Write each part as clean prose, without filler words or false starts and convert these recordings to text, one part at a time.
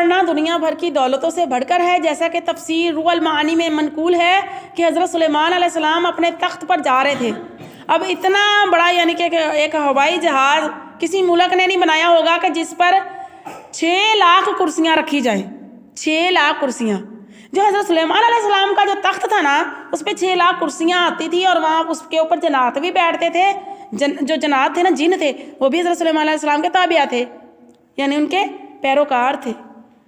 پڑھنا دنیا بھر کی دولتوں سے بڑھ کر ہے، جیسا کہ تفسیر روح المعانی میں منقول ہے کہ حضرت سلیمان علیہ السلام اپنے تخت پر جا رہے تھے۔ اب اتنا بڑا یعنی کہ ایک ہوائی جہاز کسی ملک نے نہیں بنایا ہوگا کہ جس پر 6 لاکھ کرسیاں رکھی جائیں، 6 لاکھ کرسیاں۔ جو حضرت سلیمان علیہ السلام کا جو تخت تھا نا، اس پہ 6 لاکھ کرسیاں آتی تھی، اور وہاں اس کے اوپر جنات بھی بیٹھتے تھے۔ جو جنات تھے نا، جن تھے، وہ بھی حضرت سلیمان علیہ السلام کے تابع تھے، یعنی ان کے پیروکار تھے،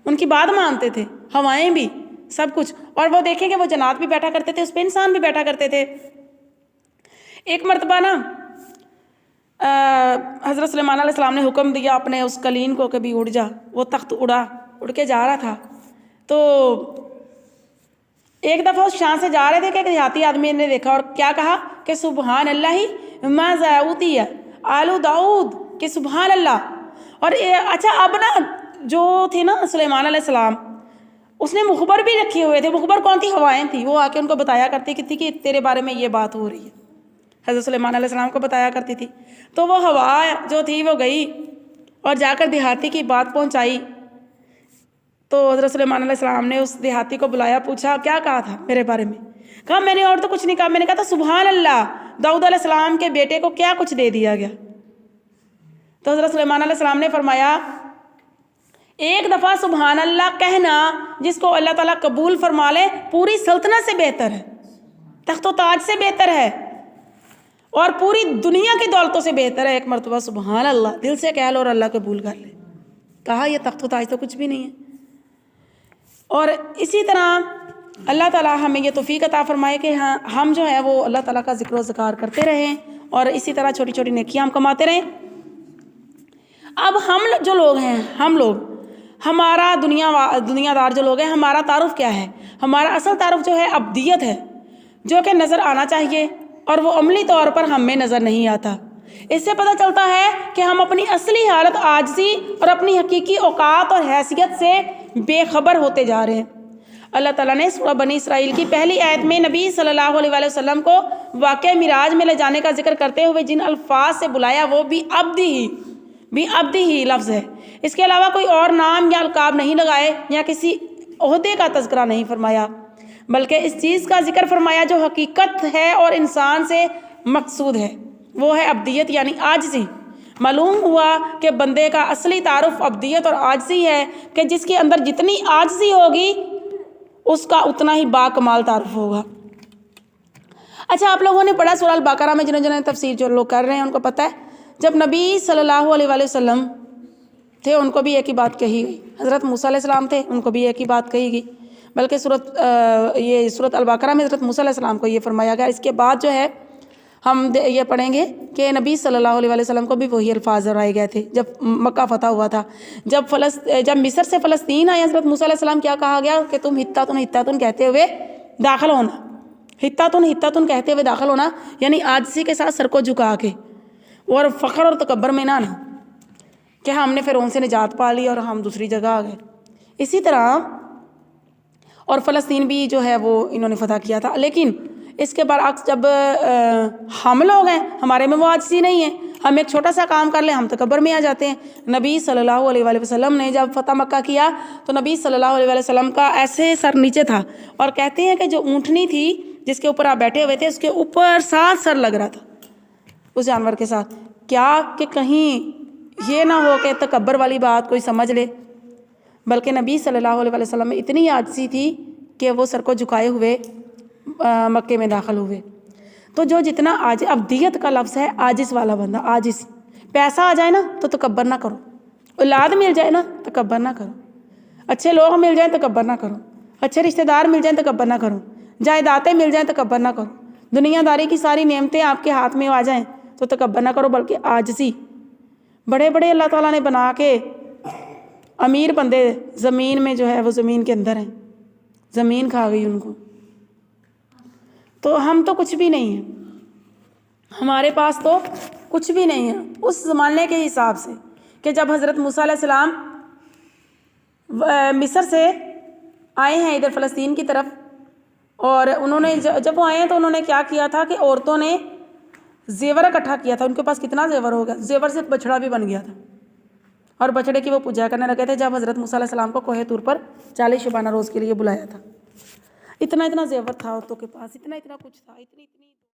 ان کی بات مانتے تھے، ہوائیں بھی، سب کچھ۔ اور وہ دیکھیں کہ وہ جنات بھی بیٹھا کرتے تھے، اس پہ انسان بھی بیٹھا کرتے تھے۔ ایک مرتبہ نا حضرت سلیمان علیہ السلام نے حکم دیا اپنے اس قلین کو کہ بھی اڑ جا۔ وہ تخت اڑ کے جا رہا تھا، تو ایک دفعہ اس شان سے جا رہے تھے کہ ایک دیہاتی آدمی نے دیکھا اور کیا کہا کہ سبحان اللہ ما زاؤتی آلو داؤد، کہ سبحان اللہ۔ اور اچھا اب نا جو تھے نا سلیمان علیہ السلام، اس نے مخبر بھی رکھے ہوئے تھے۔ مخبر کون تھی؟ ہوائیں تھی۔ وہ آ کے ان کو بتایا کرتی تھی کہ تیرے بارے میں یہ بات ہو رہی ہے، حضرت سلیمان علیہ السلام کو بتایا کرتی تھی۔ تو وہ ہوا جو تھی وہ گئی اور جا کر دیہاتی کی بات پہنچائی۔ تو حضرت سلیمان علیہ السلام نے اس دیہاتی کو بلایا، پوچھا کیا کہا تھا میرے بارے میں؟ کہا میں نے اور تو کچھ نہیں کہا، میں نے کہا تھا سبحان اللہ، داؤد علیہ السلام کے بیٹے کو کیا کچھ دے دیا گیا۔ تو حضرت سلیمان علیہ السلام نے فرمایا ایک دفعہ سبحان اللہ کہنا جس کو اللہ تعالیٰ قبول فرما لے پوری سلطنت سے بہتر ہے، تخت و تاج سے بہتر ہے، اور پوری دنیا کی دولتوں سے بہتر ہے۔ ایک مرتبہ سبحان اللہ دل سے کہہ لو اور اللہ قبول کر لے۔ کہا یہ تخت و تاج تو کچھ بھی نہیں ہے۔ اور اسی طرح اللہ تعالیٰ ہمیں یہ توفیق عطا فرمائے کہ ہم جو ہے وہ اللہ تعالیٰ کا ذکر و ذکار کرتے رہیں، اور اسی طرح چھوٹی چھوٹی نیکیاں ہم کماتے رہیں۔ اب ہم جو لوگ ہیں، ہمارا دنیا دار جو لوگ ہیں، ہمارا تعارف کیا ہے؟ ہمارا اصل تعارف جو ہے ابدیت ہے، جو کہ نظر آنا چاہیے، اور وہ عملی طور پر ہم میں نظر نہیں آتا۔ اس سے پتہ چلتا ہے کہ ہم اپنی اصلی حالت عاجزی اور اپنی حقیقی اوقات اور حیثیت سے بے خبر ہوتے جا رہے ہیں۔ اللہ تعالیٰ نے سورہ بنی اسرائیل کی پہلی آیت میں نبی صلی اللہ علیہ وآلہ وسلم کو واقعہ معراج میں لے جانے کا ذکر کرتے ہوئے جن الفاظ سے بلایا وہ بھی عبدی ہی لفظ ہے۔ اس کے علاوہ کوئی اور نام یا القاب نہیں لگائے یا کسی عہدے کا تذکرہ نہیں فرمایا، بلکہ اس چیز کا ذکر فرمایا جو حقیقت ہے اور انسان سے مقصود ہے، وہ ہے عبدیت یعنی عاجزی۔ معلوم ہوا کہ بندے کا اصلی تعارف عبدیت اور عاجزی ہے کہ جس کے اندر جتنی عاجزی ہوگی اس کا اتنا ہی با کمال تعارف ہوگا۔ اچھا آپ لوگوں نے پڑھا سورہ البقرہ میں، جنہوں تفسیر جو لوگ کر رہے ہیں ان کو پتہ ہے جب نبی صلی اللہ علیہ وآلہ وسلم تھے ان کو بھی ایک ہی بات کہی گئی، حضرت موسیٰ علیہ السلام تھے ان کو بھی ایک ہی بات کہی گئی، بلکہ سورۃ البقرہ میں حضرت موسیٰ علیہ السلام کو یہ فرمایا گیا۔ اس کے بعد جو ہے ہم یہ پڑھیں گے کہ نبی صلی اللہ علیہ وسلم کو بھی وہی الفاظ دہرائے گئے تھے جب مکہ فتح ہوا تھا۔ جب مصر سے فلسطین آئے حضرت موسیٰ علیہ السلام کیا کہا گیا کہ تم ہتاتن کہتے ہوئے داخل ہونا، ہتاتن کہتے ہوئے داخل ہونا، یعنی عاجزی کے ساتھ سر کو جھکا کے، اور فخر اور تکبر میں نہ آنا کہ ہم نے فرعون سے نجات پا لی اور ہم دوسری جگہ آ گئے۔ اسی طرح اور فلسطین بھی جو ہے وہ انہوں نے فتح کیا تھا، لیکن اس کے برعکس جب ہم لوگ ہیں ہمارے میں وہ عاجزی نہیں ہے، ہم ایک چھوٹا سا کام کر لیں ہم تکبر میں آ جاتے ہیں۔ نبی صلی اللہ علیہ وآلہ وسلم نے جب فتح مکہ کیا تو نبی صلی اللہ علیہ وآلہ وسلم کا ایسے سر نیچے تھا، اور کہتے ہیں کہ جو اونٹنی تھی جس کے اوپر آپ بیٹھے ہوئے تھے اس کے اوپر 7 سر لگ رہا تھا اس جانور کے ساتھ، کیا کہ کہیں یہ نہ ہو کہ تکبر والی بات کوئی سمجھ لے، بلکہ نبی صلی اللہ علیہ وسلم میں اتنی عاجزی تھی کہ وہ سر کو جھکائے ہوئے مکے میں داخل ہوئے۔ تو جو جتنا عبدیت کا لفظ ہے، عاجز والا بندہ، عاجز، پیسہ آ جائے نا تو تکبر نہ کرو، اولاد مل جائے نا تکبر نہ کرو، اچھے لوگ مل جائیں تکبر نہ کرو، اچھے رشتہ دار مل جائیں تکبر نہ کرو، جائیدادیں مل جائیں تکبر نہ کرو، دنیا داری کی ساری نعمتیں آپ کے ہاتھ میں آ جائیں تو تکبر نہ کرو، بلکہ عاجزی۔ بڑے بڑے اللہ تعالیٰ نے بنا کے امیر بندے زمین میں جو ہے وہ زمین کے اندر ہیں، زمین کھا گئی ان کو، تو ہم تو کچھ بھی نہیں ہیں، ہمارے پاس تو کچھ بھی نہیں ہے اس زمانے کے حساب سے کہ جب حضرت موسیٰ علیہ السلام مصر سے آئے ہیں ادھر فلسطین کی طرف، اور انہوں نے جب وہ آئے ہیں تو انہوں نے کیا کیا تھا کہ عورتوں نے زیور اکٹھا کیا تھا، ان کے پاس کتنا زیور ہو گیا، زیور سے بچھڑا بھی بن گیا تھا، اور بچڑے کی وہ پوجا کرنے لگے تھے جب حضرت موسیٰ علیہ السلام کو کوہ طور پر 40 شبانہ روز کے لیے بلایا تھا۔ اتنا زیور تھا عورتوں کے پاس، اتنا کچھ تھا، اتنی